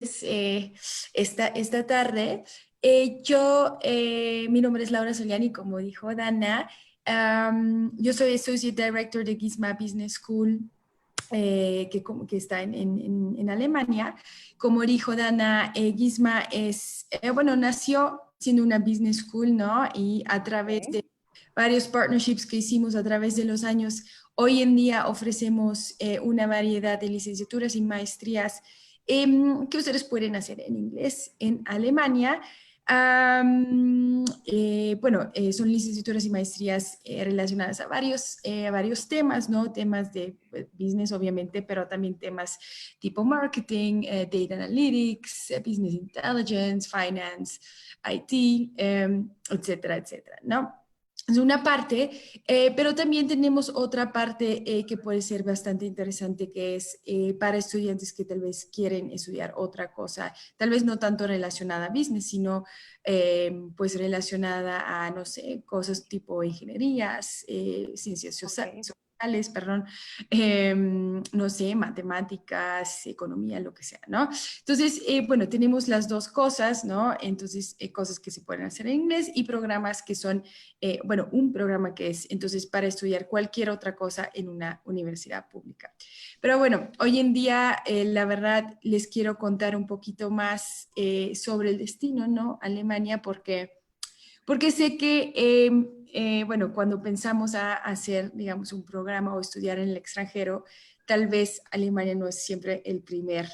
esta tarde. Mi nombre es Laura Soliani, como dijo Dana. Yo soy Associate Director de Gizma Business School, que está en Alemania. Como dijo Dana, Gizma bueno, nació siendo una business school, ¿no? Y a través de Ok. varios partnerships que hicimos a través de los años, hoy en día ofrecemos una variedad de licenciaturas y maestrías que ustedes pueden hacer en inglés en Alemania. Bueno, son licenciaturas y maestrías relacionadas a varios temas, ¿no? Temas de business, obviamente, pero también temas tipo marketing, data analytics, business intelligence, finance, IT, etcétera, etcétera, ¿no? Es una parte, pero también tenemos otra parte que puede ser bastante interesante, que es para estudiantes que tal vez quieren estudiar otra cosa, tal vez no tanto relacionada a business, sino pues relacionada a, no sé, cosas tipo ingenierías, ciencias Ok. sociales, perdón, no sé, matemáticas, economía, lo que sea, ¿no? Entonces, bueno, tenemos las dos cosas, ¿no? Entonces, cosas que se pueden hacer en inglés y programas que son bueno, un programa que es entonces para estudiar cualquier otra cosa en una universidad pública. Pero bueno, hoy en día, la verdad, les quiero contar un poquito más sobre el destino, ¿no? Alemania, porque sé que, bueno, cuando pensamos a hacer, digamos, un programa o estudiar en el extranjero, tal vez Alemania no es siempre el primer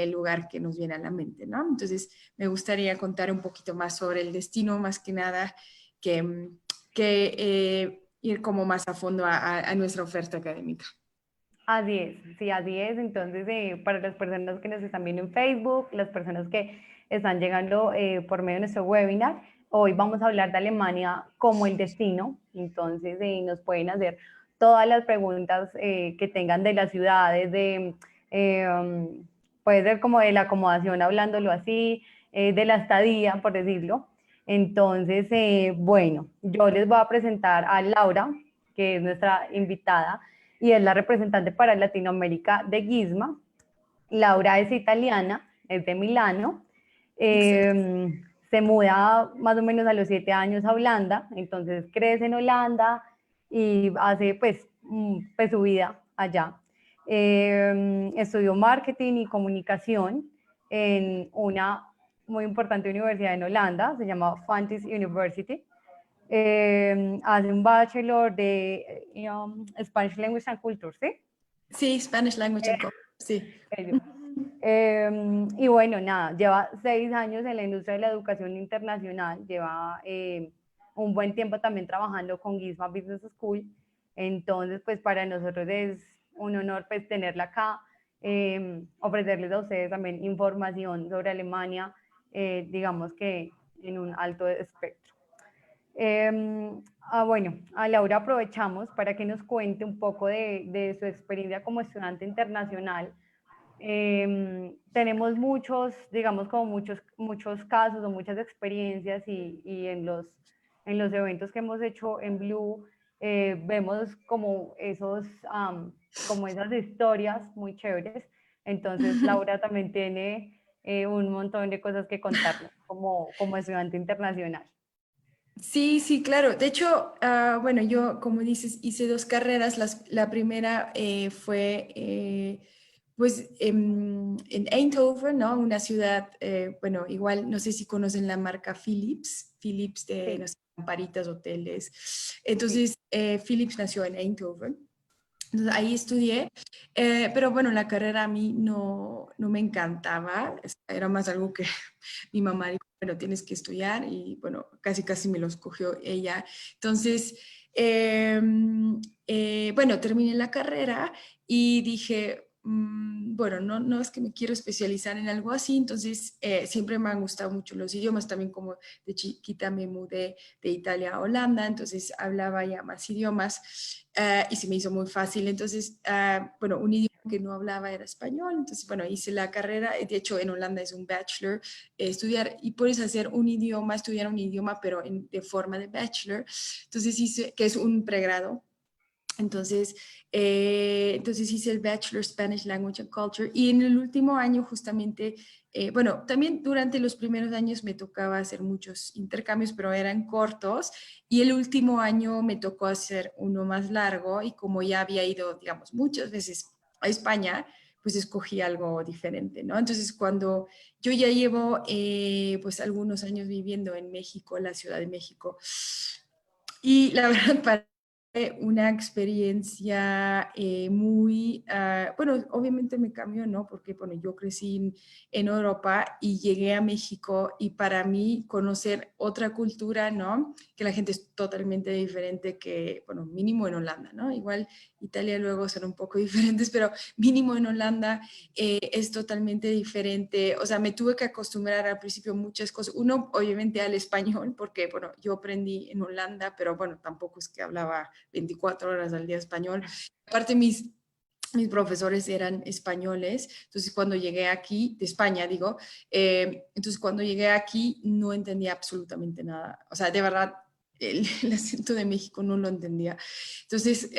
lugar que nos viene a la mente, ¿no? Entonces, me gustaría contar un poquito más sobre el destino, más que nada, que ir como más a fondo a nuestra oferta académica. A 10, sí, a 10. Entonces, para las personas que nos están viendo en Facebook, las personas que están llegando por medio de nuestro webinar, hoy vamos a hablar de Alemania como el destino. Entonces, nos pueden hacer todas las preguntas que tengan de las ciudades, puede ser como de la acomodación, hablándolo así, de la estadía, por decirlo. Entonces, bueno, yo les voy a presentar a Laura, que es nuestra invitada y es la representante para Latinoamérica de Gizma. Laura es italiana, es de Milano, Excelente. se muda más o menos a los 7 años a Holanda, entonces crece en Holanda y hace pues su vida allá. Estudió marketing y comunicación en una muy importante universidad en Holanda, se llama Fontys University. Hace un bachelor de Spanish Language and Culture, ¿sí? Sí, Spanish Language and Culture, sí. Y bueno, nada, lleva 6 años en la industria de la educación internacional, lleva un buen tiempo también trabajando con Gizma Business School, entonces pues para nosotros es un honor pues tenerla acá, ofrecerles a ustedes también información sobre Alemania, digamos que en un alto espectro. Bueno, a Laura aprovechamos para que nos cuente un poco de su experiencia como estudiante internacional. Tenemos muchos, digamos, como muchos casos o muchas experiencias y en los eventos que hemos hecho en Blue vemos como esas historias muy chéveres. Entonces, Laura también tiene un montón de cosas que contarnos como estudiante internacional. Sí, sí, claro. De hecho, bueno, yo, como dices, hice dos carreras. La primera fue, pues, en Eindhoven, ¿no? Una ciudad, bueno, igual, no sé si conocen la marca Philips, Philips de, no Sí, sé, lamparitas, hoteles. sí. Entonces, Philips nació en Eindhoven. Entonces, ahí estudié, pero bueno, la carrera a mí no me encantaba, era más algo que mi mamá dijo, bueno, tienes que estudiar y bueno, casi casi me lo escogió ella. Entonces, bueno, terminé la carrera y dije, bueno, no es que me quiero especializar en algo así, entonces siempre me han gustado mucho los idiomas, también como de chiquita me mudé de Italia a Holanda, entonces hablaba ya más idiomas y se me hizo muy fácil. Entonces, bueno, un idioma que no hablaba era español, entonces, bueno, hice la carrera, de hecho en Holanda es un bachelor, estudiar y puedes hacer un idioma, estudiar un idioma, pero de forma de bachelor, entonces hice, que es un pregrado. Entonces hice el Bachelor Spanish Language and Culture y en el último año justamente, bueno, también durante los primeros años me tocaba hacer muchos intercambios, pero eran cortos y el último año me tocó hacer uno más largo y como ya había ido, digamos, muchas veces a España, pues escogí algo diferente, ¿no? Entonces cuando yo ya llevo pues algunos años viviendo en México, en la Ciudad de México, y la verdad, para una experiencia muy, bueno, obviamente me cambió, ¿no? Porque, bueno, yo crecí en Europa y llegué a México y para mí conocer otra cultura, ¿no? Que la gente es totalmente diferente que, bueno, mínimo en Holanda, ¿no? Igual Italia luego son un poco diferentes, pero mínimo en Holanda es totalmente diferente. O sea, me tuve que acostumbrar al principio a muchas cosas. Uno, obviamente, al español, porque, bueno, yo aprendí en Holanda, pero bueno, tampoco es que hablaba 24 horas al día español. Aparte, mis profesores eran españoles, entonces cuando llegué aquí, de España digo, entonces cuando llegué aquí no entendía absolutamente nada, o sea, de verdad, el acento de México no lo entendía. Entonces,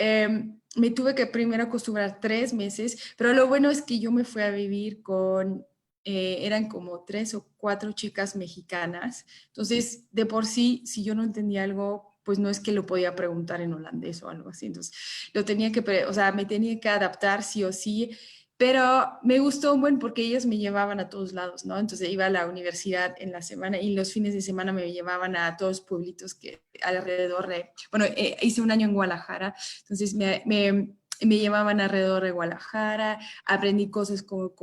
me tuve que primero acostumbrar 3 meses, pero lo bueno es que yo me fui a vivir con, eran como 3 o 4 chicas mexicanas, entonces de por sí, si yo no entendía algo, pues no es que lo podía preguntar en holandés o algo así, entonces lo tenía que, o sea, me tenía que adaptar sí o sí, pero me gustó un buen porque ellas me llevaban a todos lados, ¿no? Entonces iba a la universidad en la semana y los fines de semana me llevaban a todos los pueblitos que alrededor de, bueno, hice un año en Guadalajara, entonces me llevaban alrededor de Guadalajara, aprendí cosas como,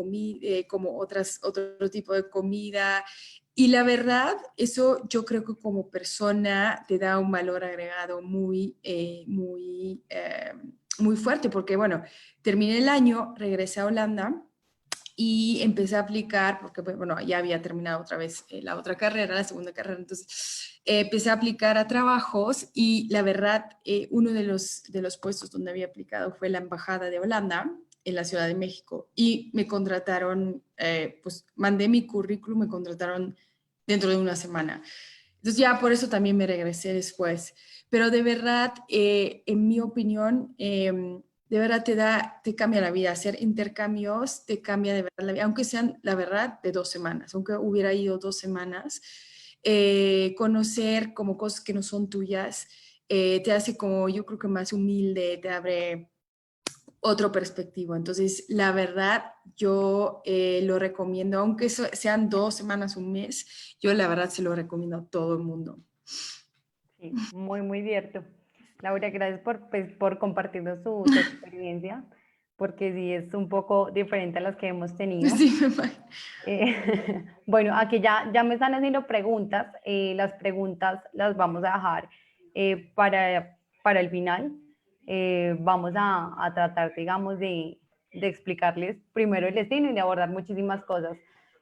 como otro tipo de comida, y la verdad, eso yo creo que como persona te da un valor agregado muy fuerte, porque bueno, terminé el año, regresé a Holanda y empecé a aplicar, porque pues, bueno, ya había terminado otra vez la otra carrera, la segunda carrera, entonces empecé a aplicar a trabajos y la verdad, uno de los puestos donde había aplicado fue la Embajada de Holanda en la Ciudad de México y me contrataron, pues mandé mi currículum, me contrataron dentro de una semana. Entonces ya por eso también me regresé después. Pero de verdad, en mi opinión, de verdad te cambia la vida. Hacer intercambios te cambia de verdad la vida, aunque sean, la verdad, de 2 semanas, aunque hubiera ido 2 semanas, conocer como cosas que no son tuyas, te hace como, yo creo que más humilde, te abre otro perspectivo. Entonces, la verdad, yo lo recomiendo, aunque sean 2 semanas, un mes, yo la verdad se lo recomiendo a todo el mundo. Sí, muy, muy cierto. Laura, gracias por, pues, por compartirnos tu experiencia, porque sí es un poco diferente a las que hemos tenido. Sí, me imagino. Bueno, aquí ya me están haciendo preguntas. Las preguntas las vamos a dejar para el final. Vamos a tratar, digamos, de explicarles primero el destino y de abordar muchísimas cosas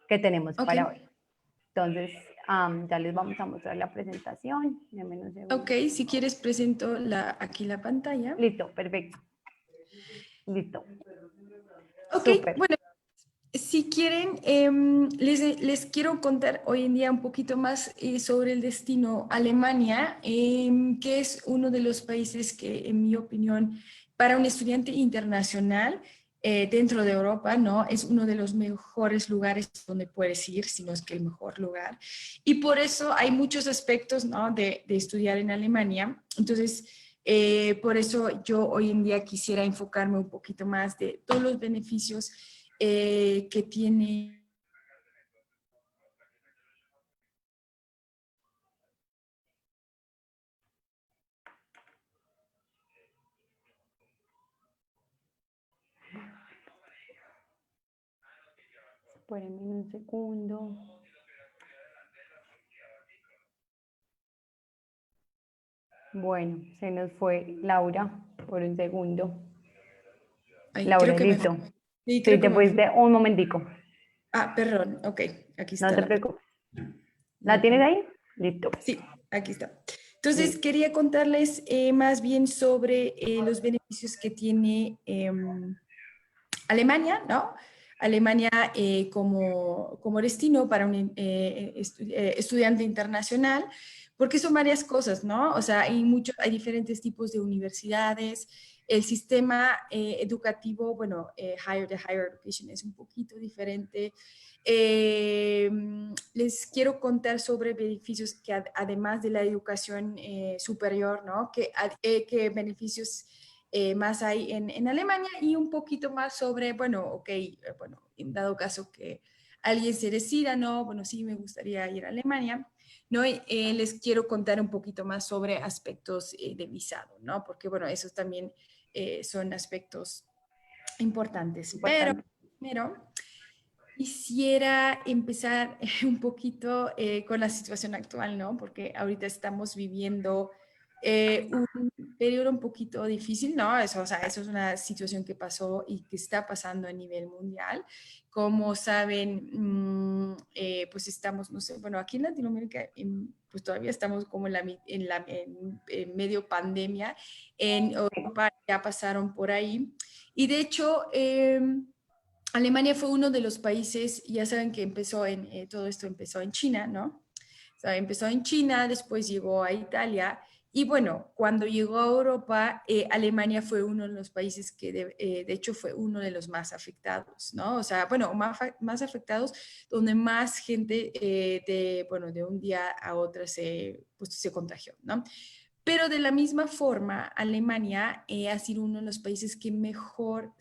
que tenemos Ok, para hoy. Entonces, ya les vamos a mostrar la presentación. Denme un ok, segundo. si quieres presento aquí la pantalla. Listo, perfecto. Listo. Ok, Súper. bueno, si quieren, les quiero contar hoy en día un poquito más sobre el destino Alemania, que es uno de los países que, en mi opinión, para un estudiante internacional dentro de Europa, ¿no? Es uno de los mejores lugares donde puedes ir, si no es que el mejor lugar. Y por eso hay muchos aspectos, ¿no? de estudiar en Alemania. Entonces, por eso yo hoy en día quisiera enfocarme un poquito más de todos los beneficios que tiene. Espérenme un segundo. Bueno, se nos fue Laura por un segundo. Ay, creo Laura, que me listo. fui. Sí, Sí, creo que te me fui. fuiste un momentico. Ah, perdón. Ok, aquí No está te la preocupes. ¿La la tienes pantalla. ahí? Listo. Sí, aquí está. Entonces, Listo. quería contarles más bien sobre los beneficios que tiene Alemania, ¿no? Alemania como destino para un estudiante internacional, porque son varias cosas, ¿no? O sea, hay diferentes tipos de universidades, el sistema educativo, bueno, higher education es un poquito diferente. Les quiero contar sobre beneficios que además de la educación superior, ¿no? Que beneficios más hay en Alemania y un poquito más sobre, bueno, ok, bueno, en dado caso que alguien se decida, no, bueno, sí me gustaría ir a Alemania, ¿no? Les quiero contar un poquito más sobre aspectos de visado, ¿no? Porque, bueno, esos también son aspectos importantes. Pero Importante. primero, quisiera empezar un poquito con la situación actual, ¿no? Porque ahorita estamos viviendo un periodo un poquito difícil, ¿no? Eso, o sea, eso es una situación que pasó y que está pasando a nivel mundial. Como saben, pues estamos, no sé, bueno, aquí en Latinoamérica, pues todavía estamos como en medio pandemia. En Europa ya pasaron por ahí. Y de hecho, Alemania fue uno de los países, ya saben que todo esto empezó en China, ¿no? O sea, empezó en China, después llegó a Italia y bueno, cuando llegó a Europa, Alemania fue uno de los países que de hecho fue uno de los más afectados, ¿no? O sea, bueno, más afectados, donde más gente bueno, de un día a otro pues, se contagió, ¿no? Pero de la misma forma, Alemania ha sido uno de los países que mejor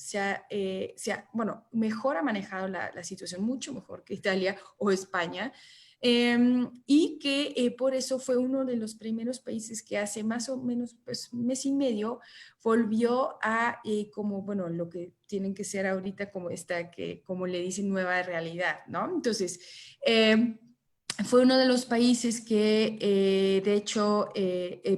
bueno, mejor ha manejado la situación, mucho mejor que Italia o España, y que por eso fue uno de los primeros países que hace más o menos pues, un mes y medio volvió a como, bueno, lo que tienen que ser ahorita como como le dicen, nueva realidad, ¿no? Entonces, fue uno de los países que, de hecho,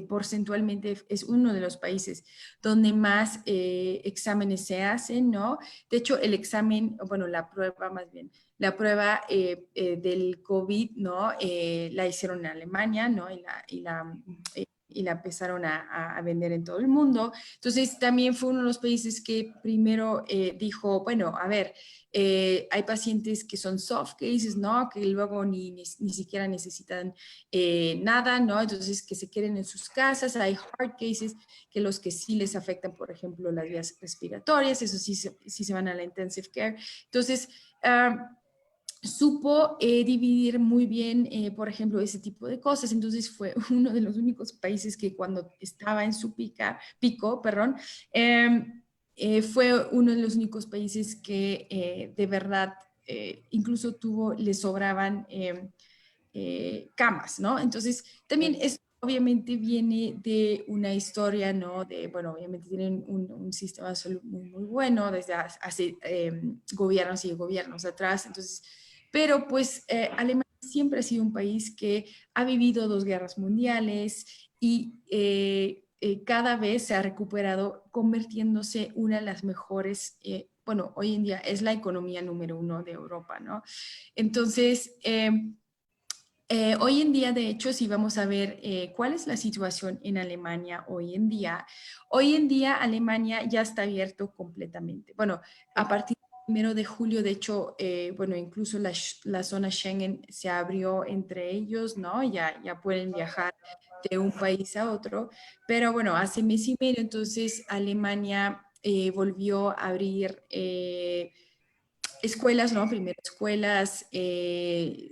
porcentualmente es uno de los países donde más exámenes se hacen, ¿no? De hecho, el examen, bueno, la prueba más bien, la prueba del COVID, ¿no? La hicieron en Alemania, ¿no? Y la empezaron a vender en todo el mundo. Entonces, también fue uno de los países que primero dijo, bueno, a ver, hay pacientes que son soft cases, ¿no? Que luego ni siquiera necesitan nada, ¿no? Entonces, que se queden en sus casas. Hay hard cases, que los que sí les afectan, por ejemplo, las vías respiratorias, eso sí, sí se van a la intensive care. Entonces, supo dividir muy bien, por ejemplo, ese tipo de cosas. Entonces fue uno de los únicos países que cuando estaba en su pico, perdón, fue uno de los únicos países que de verdad incluso le sobraban camas, ¿no? Entonces también es obviamente viene de una historia, ¿no? Bueno, obviamente tienen un sistema de salud muy, muy bueno desde hace gobiernos y gobiernos atrás. Entonces, pero pues Alemania siempre ha sido un país que ha vivido dos guerras mundiales y cada vez se ha recuperado convirtiéndose una de las mejores, bueno, hoy en día es la economía número uno de Europa, ¿no? Entonces, hoy en día, de hecho, si vamos a ver cuál es la situación en Alemania hoy en día Alemania ya está abierto completamente. Bueno, a partir del 1 de julio, de hecho, bueno, incluso la zona Schengen se abrió entre ellos, ¿no? Ya pueden viajar de un país a otro, pero bueno, hace mes y medio, entonces Alemania volvió a abrir escuelas, ¿no? Primero escuelas,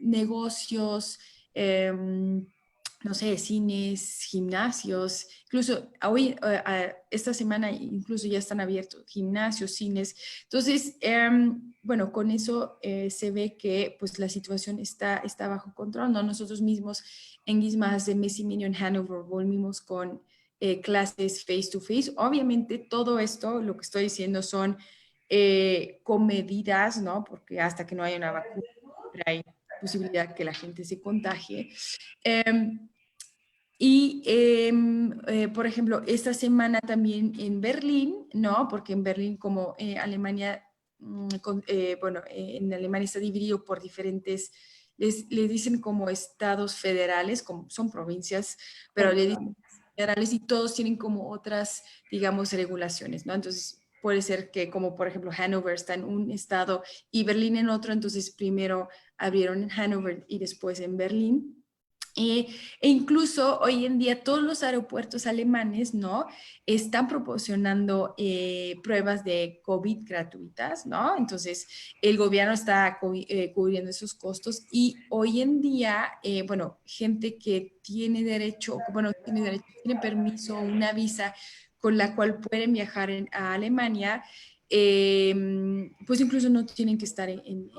negocios, no sé, cines, gimnasios, incluso hoy, esta semana incluso ya están abiertos gimnasios, cines. Entonces, bueno, con eso se ve que pues la situación está bajo control, ¿no? Nosotros mismos en Guisma hace mes y medio en Hanover volvimos con clases face to face. Obviamente todo esto, lo que estoy diciendo son con medidas, ¿no? Porque hasta que no haya una vacuna, hay posibilidad que la gente se contagie. Por ejemplo, esta semana también en Berlín, ¿no? Porque en Berlín, como Alemania, bueno, en Alemania está dividido por diferentes, les dicen como estados federales, como son provincias, pero le dicen federales y todos tienen como otras, digamos, regulaciones, ¿no? Entonces, puede ser que como por ejemplo Hannover está en un estado y Berlín en otro, entonces primero abrieron en Hannover y después en Berlín. E incluso hoy en día todos los aeropuertos alemanes, ¿no? Están proporcionando pruebas de COVID gratuitas, ¿no? Entonces, el gobierno está cubriendo esos costos y hoy en día, bueno, gente que tiene derecho, bueno, tiene permiso, una visa con la cual pueden viajar a Alemania, pues incluso no tienen que estar en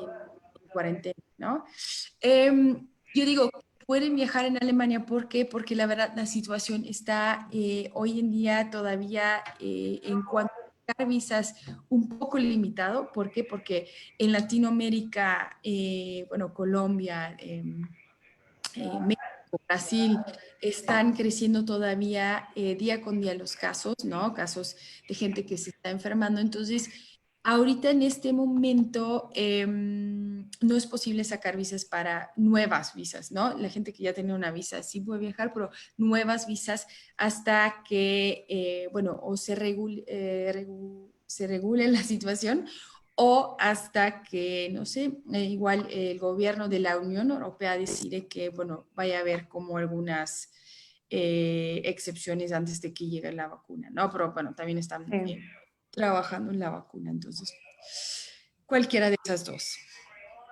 cuarentena, ¿no? Yo digo, pueden viajar en Alemania. ¿Por qué? Porque la verdad la situación está hoy en día todavía en cuanto a sacar visas un poco limitado. ¿Por qué? Porque en Latinoamérica, bueno, Colombia, México, Brasil, están creciendo todavía día con día los casos, ¿no? Casos de gente que se está enfermando. Entonces, ahorita en este momento no es posible sacar visas para nuevas visas, ¿no? La gente que ya tiene una visa sí puede viajar, pero nuevas visas hasta que, bueno, o se regule la situación o hasta que, no sé, igual el gobierno de la Unión Europea decide que, bueno, vaya a haber como algunas excepciones antes de que llegue la vacuna, ¿no? Pero bueno, también están Sí. trabajando en la vacuna, entonces, cualquiera de esas dos.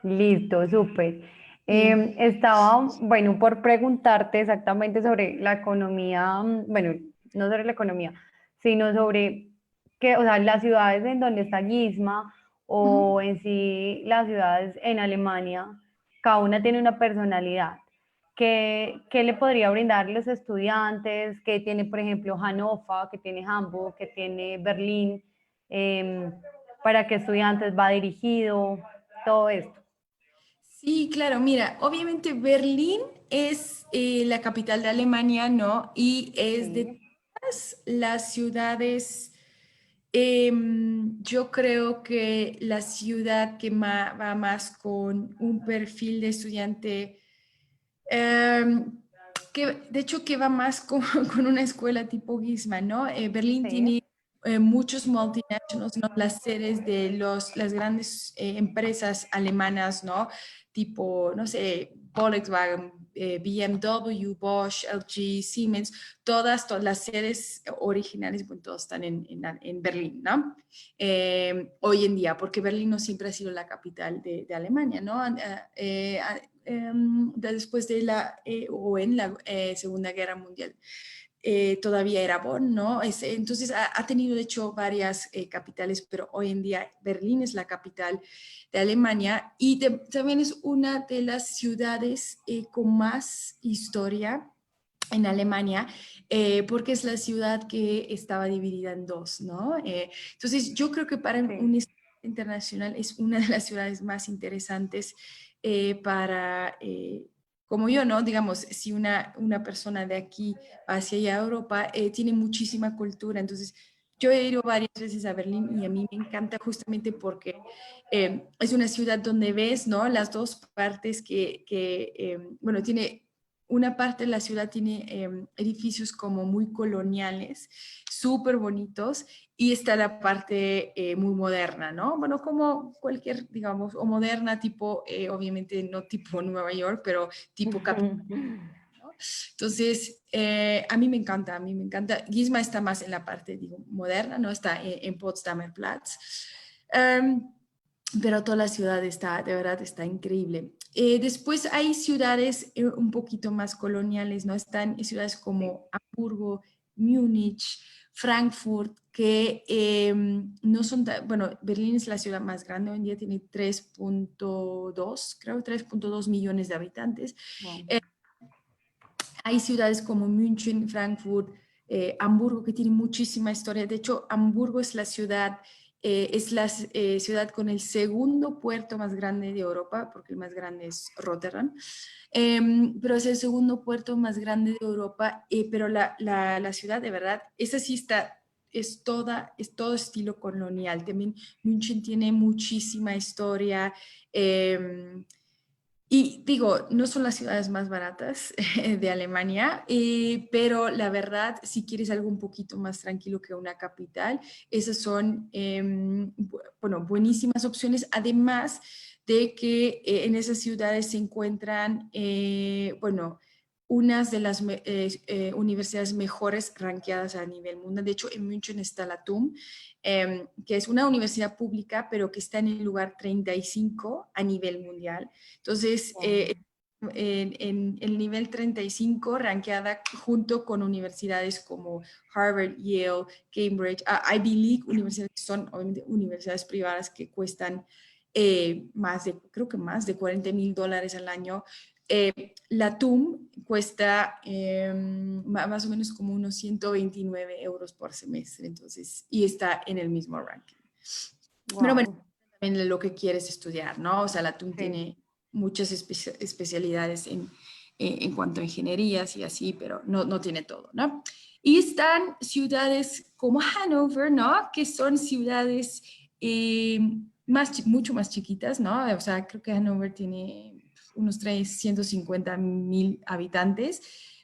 Listo, súper. Sí. Estaba, bueno, por preguntarte exactamente sobre la economía, bueno, no sobre la economía, sino sobre qué, o sea, las ciudades en donde está Gisma Ujú. o en sí las ciudades en Alemania, cada una tiene una personalidad. ¿Qué le podría brindar los estudiantes? ¿Qué tiene, por ejemplo, Hannover, que tiene Hamburg, que tiene Berlín? Em, ¿Para qué estudiantes va dirigido? Todo esto. Sí, claro, mira, obviamente Berlín es la capital de Alemania, ¿no? Y es de Sí, todas las ciudades, yo creo que la ciudad que va más con un perfil de estudiante, em, que de hecho que va más con, con una escuela tipo Gisma, ¿no? Berlín sí, tiene muchos multinationals, ¿no? Las sedes de las grandes empresas alemanas, ¿no? Tipo, no sé, Volkswagen, BMW, Bosch, LG, Siemens, todas las sedes originales, bueno, todos están en Berlín, ¿no? Hoy en día, porque Berlín no siempre ha sido la capital de Alemania, ¿no? Después de o en la Segunda Guerra Mundial. Todavía era Bonn, ¿no? Entonces ha tenido de hecho varias capitales, pero hoy en día Berlín es la capital de Alemania y también es una de las ciudades con más historia en Alemania, porque es la ciudad que estaba dividida en dos, ¿no? Entonces, yo creo que para un sí. estudiante internacional es una de las ciudades más interesantes para, como yo, ¿no? Digamos, si una persona de aquí va hacia allá a Europa, tiene muchísima cultura, entonces yo he ido varias veces a Berlín y a mí me encanta justamente porque es una ciudad donde ves, ¿no? Las dos partes bueno, tiene una parte de la ciudad tiene edificios como muy coloniales, súper bonitos, y está la parte muy moderna, ¿no? Bueno, como cualquier, digamos, o moderna, tipo, obviamente no tipo Nueva York, pero tipo capital, ¿no? Entonces, a mí me encanta. Gisma está más en la parte, digo, moderna, ¿no? Está en Potsdamer Platz. Um, pero toda la ciudad está, de verdad, está increíble. Después hay ciudades un poquito más coloniales, ¿no? Están ciudades Sí. como Hamburgo, Múnich, Frankfurt, que no son, bueno, Berlín es la ciudad más grande, hoy en día tiene 3.2, creo, 3.2 millones de habitantes. Wow. Eh, Hay ciudades como München, Frankfurt, Hamburgo, que tienen muchísima historia. De hecho, Hamburgo es la ciudad con el segundo puerto más grande de Europa, porque el más grande es Rotterdam. Pero es el segundo puerto más grande de Europa, pero la ciudad, de verdad, esa sí está, es todo estilo colonial. También München tiene muchísima historia. Y digo, no son las ciudades más baratas de Alemania, pero la verdad, si quieres algo un poquito más tranquilo que una capital, esas son, bueno, buenísimas opciones. Además de que en esas ciudades se encuentran, bueno, unas de las universidades mejores rankeadas a nivel mundial. De hecho, en München está la TUM, que es una universidad pública, pero que está en el lugar 35 a nivel mundial. Entonces, Wow. en el nivel 35, rankeada junto con universidades como Harvard, Yale, Cambridge, Ivy League, universidades que son obviamente universidades privadas que cuestan creo que más de $40,000 al año. La TUM cuesta más o menos como unos 129 euros por semestre, entonces, y está en el mismo ranking. Pero bueno, Wow. también lo que quieres estudiar, ¿no? O sea, la TUM Sí. tiene muchas especialidades en cuanto a ingenierías y así, pero no tiene todo, ¿no? Y están ciudades como Hannover, ¿no? Que son ciudades mucho más chiquitas, ¿no? O sea, creo que Hannover tiene unos 350,000 habitantes,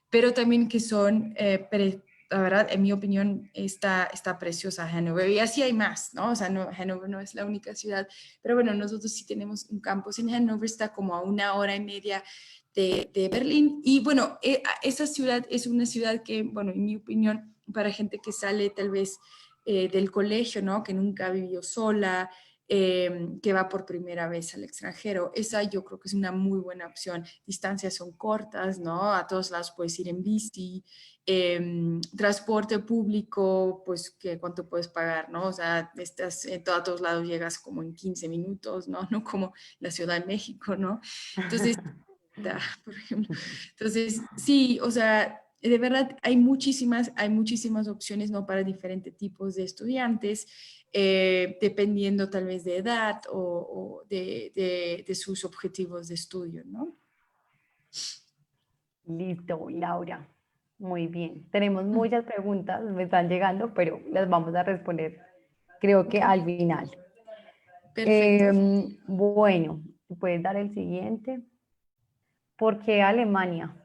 pero también que son, la verdad, en mi opinión, está preciosa Hannover. Y así hay más, ¿no? O sea, Hannover no es la única ciudad, pero bueno, nosotros sí tenemos un campus en Hannover, está como a 1 hora y media de Berlín. Y bueno, esa ciudad es una ciudad que, bueno, en mi opinión, para gente que sale tal vez del colegio, ¿no? Que nunca vivió sola, que va por primera vez al extranjero. Esa yo creo que es una muy buena opción. Distancias son cortas, ¿no? A todos lados puedes ir en bici. Transporte público, pues, ¿cuánto puedes pagar, no? O sea, estás en todos lados, llegas como en 15 minutos, ¿no? No como la Ciudad de México, ¿no? Entonces, por ejemplo. Entonces, sí, o sea, de verdad hay muchísimas opciones, ¿no? Para diferentes tipos de estudiantes, dependiendo tal vez de edad o de sus objetivos de estudio, ¿no? Listo, Laura. Muy bien. Tenemos muchas preguntas, me están llegando, pero las vamos a responder, creo que Ok, al final. perfecto. Bueno, ¿puedes dar el siguiente? ¿Por qué Alemania?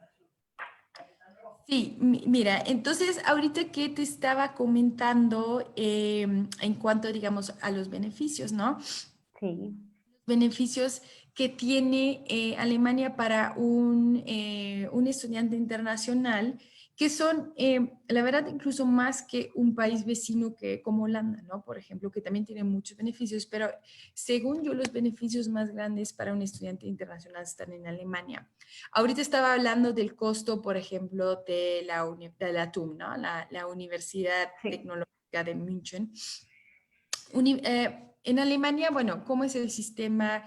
Sí, mira, entonces ahorita que te estaba comentando en cuanto, digamos, a los beneficios, ¿no? Sí, Beneficios que tiene Alemania para un estudiante internacional, que son, la verdad, incluso más que un país vecino que como Holanda, ¿no? Por ejemplo, que también tiene muchos beneficios, pero según yo, los beneficios más grandes para un estudiante internacional están en Alemania. Ahorita estaba hablando del costo, por ejemplo, de la TUM, ¿no? La Universidad sí, Tecnológica de München. En Alemania, bueno, ¿cómo es el sistema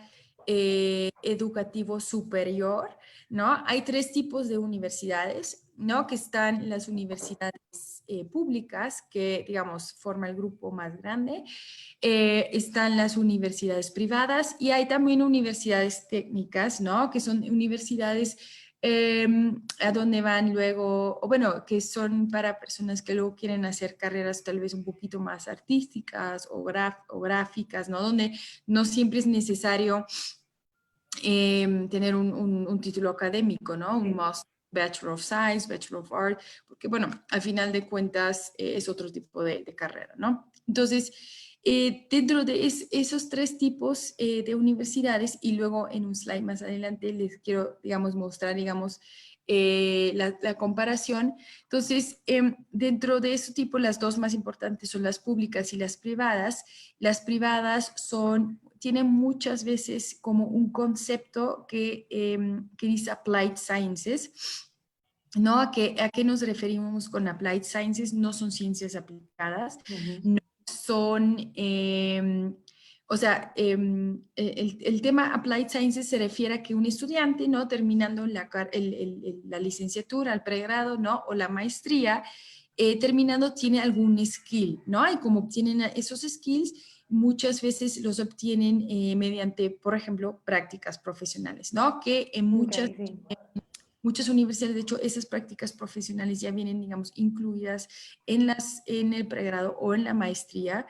educativo superior? ¿No? Hay tres tipos de universidades, ¿no? Que están las universidades públicas, que, digamos, forma el grupo más grande. Están las universidades privadas y hay también universidades técnicas, ¿no? Que son universidades eh, a donde van luego, o bueno, que son para personas que luego quieren hacer carreras tal vez un poquito más artísticas o gráficas, ¿no? Donde no siempre es necesario tener un título académico, ¿no? Un sí. Master, Bachelor of Science, Bachelor of Art, porque bueno, al final de cuentas es otro tipo de carrera, ¿no? Entonces, dentro de esos tres tipos de universidades, y luego en un slide más adelante les quiero, digamos, mostrar, digamos, la comparación. Entonces, dentro de ese tipo, las dos más importantes son las públicas y las privadas. Las privadas tienen muchas veces como un concepto que dice Applied Sciences. ¿No? ¿A qué nos referimos con Applied Sciences? No son ciencias aplicadas, Ujú. no son, o sea, el tema Applied Sciences se refiere a que un estudiante, ¿no? Terminando la licenciatura, el pregrado, ¿no? O la maestría, terminando tiene algún skill, ¿no? Y como obtienen esos skills, muchas veces los obtienen mediante, por ejemplo, prácticas profesionales, ¿no? Que en Ok, sí. muchas universidades, de hecho, esas prácticas profesionales ya vienen, digamos, incluidas en el pregrado o en la maestría,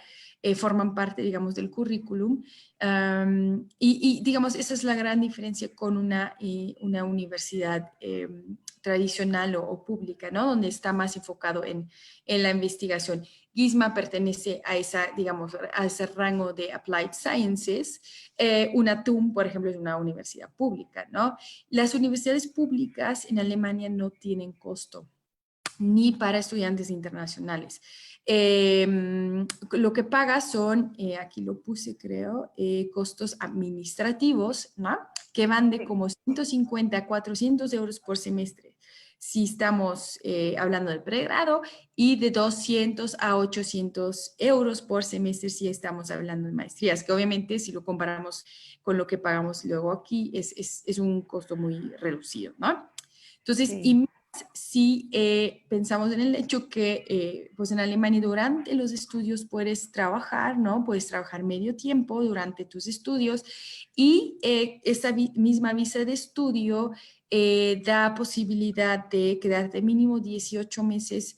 forman parte, digamos, del currículum. Digamos, esa es la gran diferencia con una universidad tradicional o pública, ¿no? Donde está más enfocado en la investigación. GISMA pertenece a esa, digamos, a ese rango de Applied Sciences. Una TUM, por ejemplo, es una universidad pública, ¿no? Las universidades públicas en Alemania no tienen costo, ni para estudiantes internacionales. Lo que paga son, aquí lo puse creo, costos administrativos, ¿no? Que van de como 150 a 400 euros por semestre, si estamos hablando del pregrado, y de 200 a 800 euros por semestre si estamos hablando de maestrías, que obviamente si lo comparamos con lo que pagamos luego aquí, es un costo muy reducido, ¿no? Entonces, Sí. y si pensamos en el hecho que pues en Alemania durante los estudios puedes trabajar, ¿no? Puedes trabajar medio tiempo durante tus estudios y esta misma visa de estudio da posibilidad de quedarte mínimo 18 meses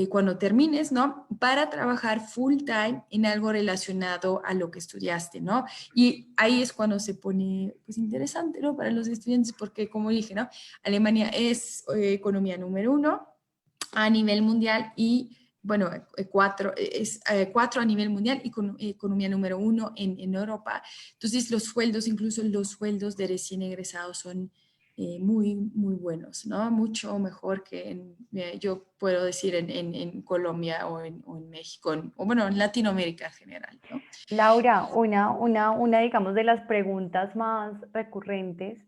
cuando termines, ¿no? Para trabajar full time en algo relacionado a lo que estudiaste, ¿no? Y ahí es cuando se pone, pues, interesante, ¿no? Para los estudiantes, porque como dije, ¿no? Alemania es economía número 1 a nivel mundial y, bueno, cuatro a nivel mundial y economía número 1 en Europa. Entonces, los sueldos, incluso los sueldos de recién egresados son muy, muy buenos, ¿no? Mucho mejor que yo puedo decir en Colombia o en México, o bueno, en Latinoamérica en general, ¿no? Laura, digamos, de las preguntas más recurrentes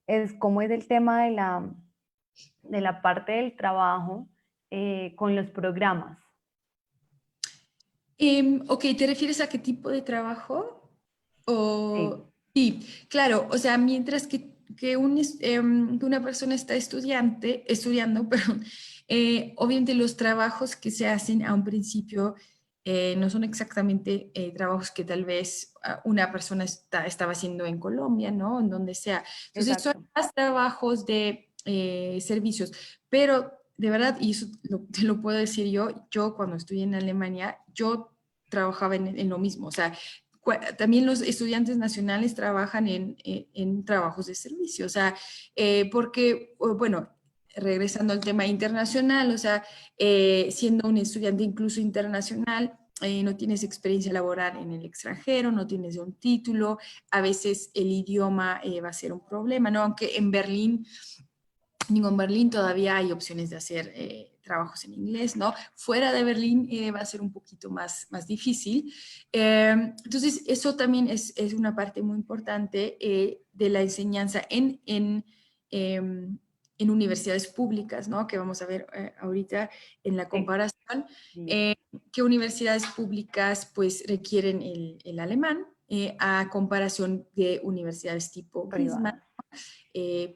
es cómo es el tema de la parte del trabajo con los programas. Ok, ¿te refieres a qué tipo de trabajo? Sí, Sí, claro, o sea, mientras que una persona está estudiando, perdón, obviamente los trabajos que se hacen a un principio no son exactamente trabajos que tal vez una persona estaba haciendo en Colombia, ¿no? En donde sea. Entonces, son exacto. más trabajos de servicios, pero de verdad, y eso te lo puedo decir yo cuando estuve en Alemania, yo trabajaba en lo mismo, o sea, también los estudiantes nacionales trabajan en trabajos de servicio, o sea, porque, bueno, regresando al tema internacional, o sea, siendo un estudiante incluso internacional, no tienes experiencia laboral en el extranjero, no tienes un título, a veces el idioma va a ser un problema, ¿no? Aunque en Berlín digo, en Berlín todavía hay opciones de hacer trabajos en inglés, ¿no? Fuera de Berlín va a ser un poquito más difícil. Entonces, eso también es una parte muy importante de la enseñanza en universidades públicas, ¿no? Que vamos a ver ahorita en la Sí, comparación, sí, que universidades públicas pues requieren el alemán a comparación de universidades tipo GISMA, privadas.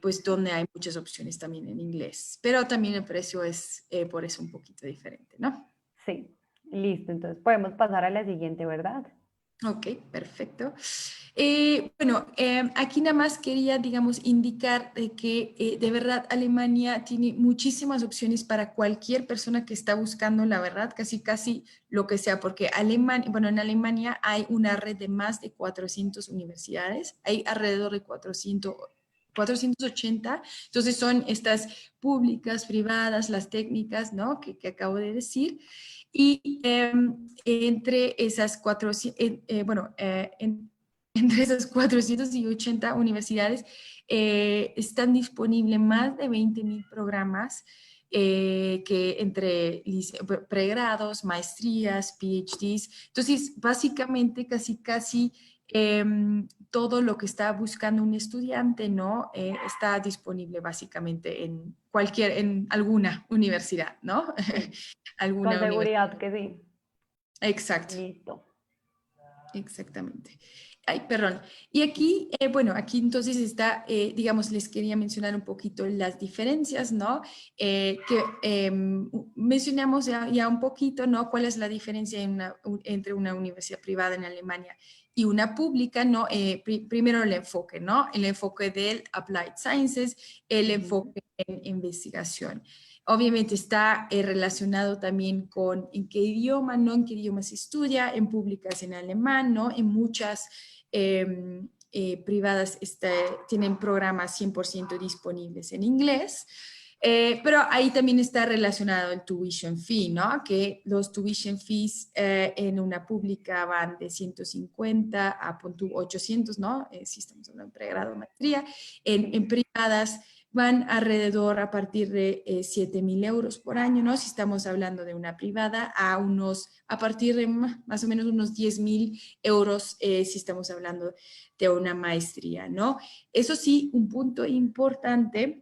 pues donde hay muchas opciones también en inglés, pero también el precio es por eso un poquito diferente, ¿no? Sí, listo. Entonces podemos pasar a la siguiente, ¿verdad? Ok, perfecto. Bueno, aquí nada más quería, digamos, indicar de que de verdad Alemania tiene muchísimas opciones para cualquier persona que está buscando, la verdad, casi lo que sea, porque bueno, en Alemania hay una red de más de 400 universidades, hay alrededor de 480, entonces son estas públicas, privadas, las técnicas, ¿no? Que acabo de decir. Y entre esas entre esas 480 universidades están disponibles más de 20.000 programas que entre pregrados, maestrías, PhDs. Entonces, básicamente, casi todo lo que está buscando un estudiante, ¿no? Está disponible básicamente en alguna universidad, ¿no? Sí, con Alguna universidad. seguridad que sí. Exacto, Listo. exactamente. Ay, perdón. Y aquí, bueno, aquí entonces está, digamos, les quería mencionar un poquito las diferencias, ¿no? Mencionamos ya un poquito, ¿no? ¿Cuál es la diferencia entre una universidad privada en Alemania y una pública, ¿no? Primero el enfoque, ¿no? El enfoque del Applied Sciences, el Ujú. enfoque en investigación. Obviamente está relacionado también con en qué idioma, ¿no? En qué idioma se estudia, en públicas en alemán, ¿no? En muchas privadas tienen programas 100% disponibles en inglés. Pero ahí también está relacionado el tuition fee, ¿no? Que los tuition fees en una pública van de 150 a 800, ¿no? Si estamos hablando de pregrado, maestría. En privadas van alrededor a partir de 7.000 euros por año, ¿no? Si estamos hablando de una privada, a partir de más o menos unos 10.000 euros si estamos hablando de una maestría, ¿no? Eso sí, un punto importante,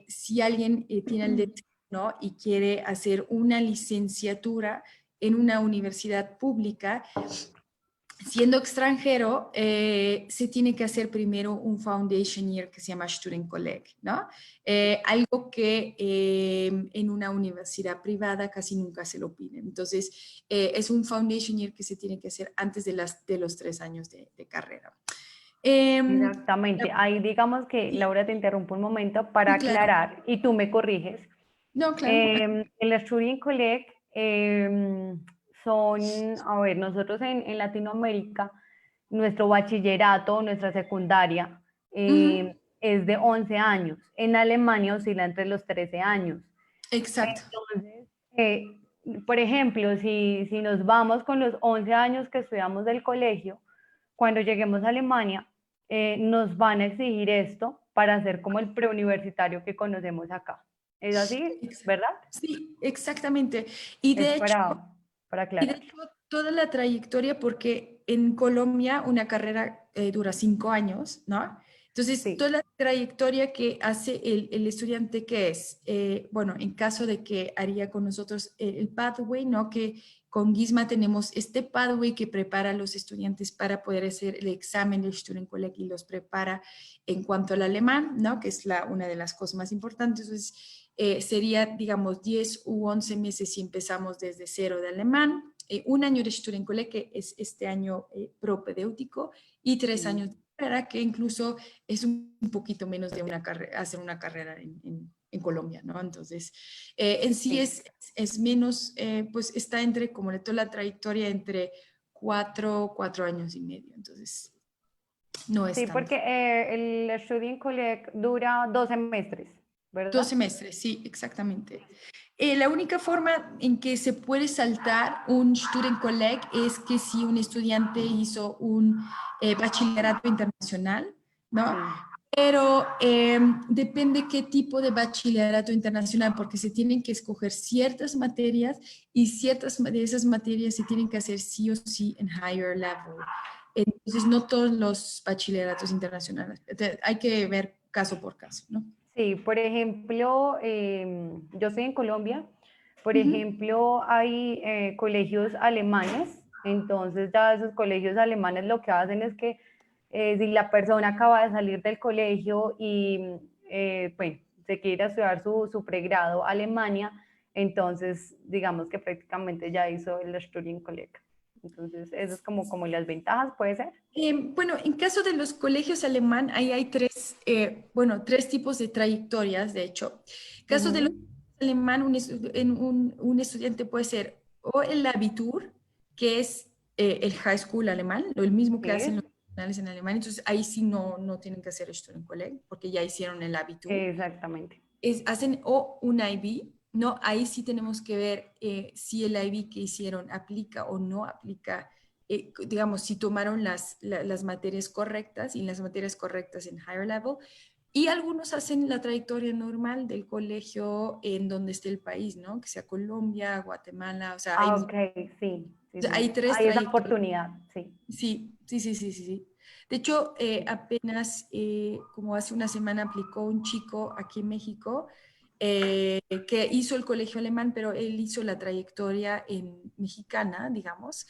si alguien tiene el deseo, ¿no? Y quiere hacer una licenciatura en una universidad pública, siendo extranjero, se tiene que hacer primero un foundation year que se llama Student College, ¿no? Algo que en una universidad privada casi nunca se lo piden. Entonces, es un foundation year que se tiene que hacer antes de los 3 años de carrera. Exactamente. Ahí digamos que, Sí, Laura, te interrumpo un momento para sí, claro. aclarar y tú me corriges. No, claro. El Student College son, a ver, nosotros en Latinoamérica, nuestro bachillerato, nuestra secundaria Ujú, es de 11 años. En Alemania oscila entre los 13 años. exacto. Entonces, por ejemplo, si nos vamos con los 11 años que estudiamos del colegio, cuando lleguemos a Alemania, nos van a exigir esto para hacer como el preuniversitario que conocemos acá. ¿Es así, verdad? Sí, exactamente. Y Es de hecho, para y de aclarar. hecho, toda la trayectoria, porque en Colombia una carrera dura 5 años, ¿no? Entonces, toda Sí, la trayectoria que hace el estudiante que es, bueno, en caso de que haría con nosotros el pathway, ¿no? Que con GISMA tenemos este pathway que prepara a los estudiantes para poder hacer el examen del Student College y los prepara en cuanto al alemán, ¿no? Que es una de las cosas más importantes. Entonces, sería, digamos, 10 u 11 meses si empezamos desde cero de alemán, un año de Studienkolleg, que es este año propedéutico, y 3 años de sí, carrera, que incluso es un poquito menos de una carrera, hacer una carrera en Colombia, ¿no? Entonces, en sí sí. es menos, pues está entre, como de toda la trayectoria, entre 4 años y medio, entonces no es Sí, tanto. porque el Student College dura 2 semestres, 2 ¿verdad? semestres, sí, exactamente. La única forma en que se puede saltar un Student College es que si un estudiante hizo un bachillerato internacional, ¿no? Sí. Pero depende qué tipo de bachillerato internacional, porque se tienen que escoger ciertas materias y ciertas de esas materias se tienen que hacer sí o sí en higher level. Entonces, no todos los bachilleratos internacionales. Hay que ver caso por caso, ¿no? Sí, por ejemplo, yo estoy en Colombia, por Ujú. ejemplo, hay colegios alemanes, entonces ya esos colegios alemanes lo que hacen es que si la persona acaba de salir del colegio y bueno, se quiere estudiar su pregrado a Alemania, entonces digamos que prácticamente ya hizo el Studienkolleg. Entonces, eso es como las ventajas, ¿puede ser? Bueno, en caso de los colegios alemán, ahí hay bueno, tres tipos de trayectorias, de hecho. En caso de los Ujú. alemán, un estudiante puede ser o el Abitur, que es el high school alemán, el mismo que hacen los Sí, nacionales en Alemania, entonces ahí sí no tienen que hacer esto en colegio, porque ya hicieron el Abitur. exactamente. Hacen o un IB, ¿no? Ahí sí tenemos que ver si el IB que hicieron aplica o no aplica, digamos, si tomaron las materias correctas y las materias correctas en higher level. Y algunos hacen la trayectoria normal del colegio en donde esté el país, ¿no? Que sea Colombia, Guatemala, o sea, Ah, ok, sí, sí, hay sí. tres Hay esa trayectorias. oportunidad, sí. Sí, sí, sí, sí, sí, sí. De hecho, apenas como hace una semana aplicó un chico aquí en México que hizo el colegio alemán, pero él hizo la trayectoria en mexicana, digamos,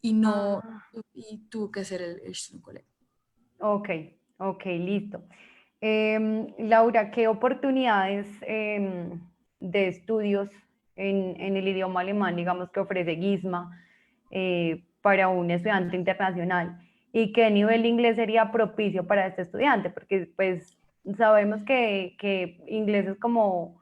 y no, Ah, y tuvo que hacer el Stundencollege. ok, ok, listo. Laura, ¿qué oportunidades de estudios en el idioma alemán, digamos, que ofrece GISMA para un estudiante internacional? ¿Y qué nivel de inglés sería propicio para este estudiante? Porque pues sabemos que inglés es como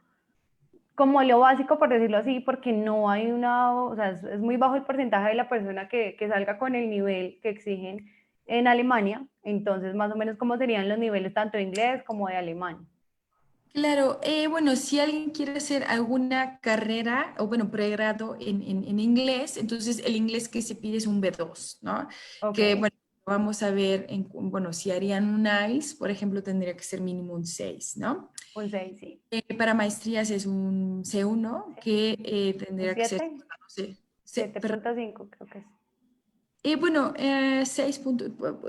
lo básico, por decirlo así, porque no hay una, o sea, es muy bajo el porcentaje de la persona que salga con el nivel que exigen en Alemania, entonces más o menos cómo serían los niveles tanto de inglés como de alemán. Claro, bueno, si alguien quiere hacer alguna carrera o bueno, pregrado en inglés, entonces el inglés que se pide es un B2, ¿no? Ok, Que bueno, vamos a ver, bueno, si harían un IELTS, por ejemplo, tendría que ser mínimo un 6, ¿no? un 6 sí. Para maestrías es un C1 que ¿Un tendría que ser, 7? no sé, 7.5 creo que es. bueno,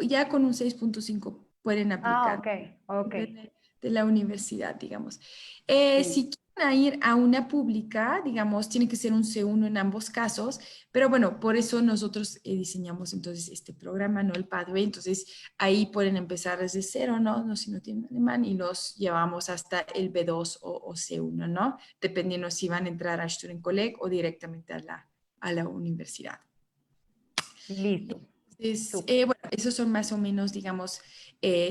ya con un 6.5 pueden Ah, aplicar. ok, ok. Depende de la universidad, digamos. Sí, Si quieren ir a una pública, digamos, tiene que ser un C1 en ambos casos, pero bueno, por eso nosotros diseñamos entonces este programa, ¿no? El Pathway, entonces ahí pueden empezar desde cero, ¿no? No si no tienen alemán y los llevamos hasta el B2 o C1, ¿no? Dependiendo si van a entrar a Studienkolleg o directamente a la universidad. listo, Entonces, súper. bueno, esos son más o menos, digamos,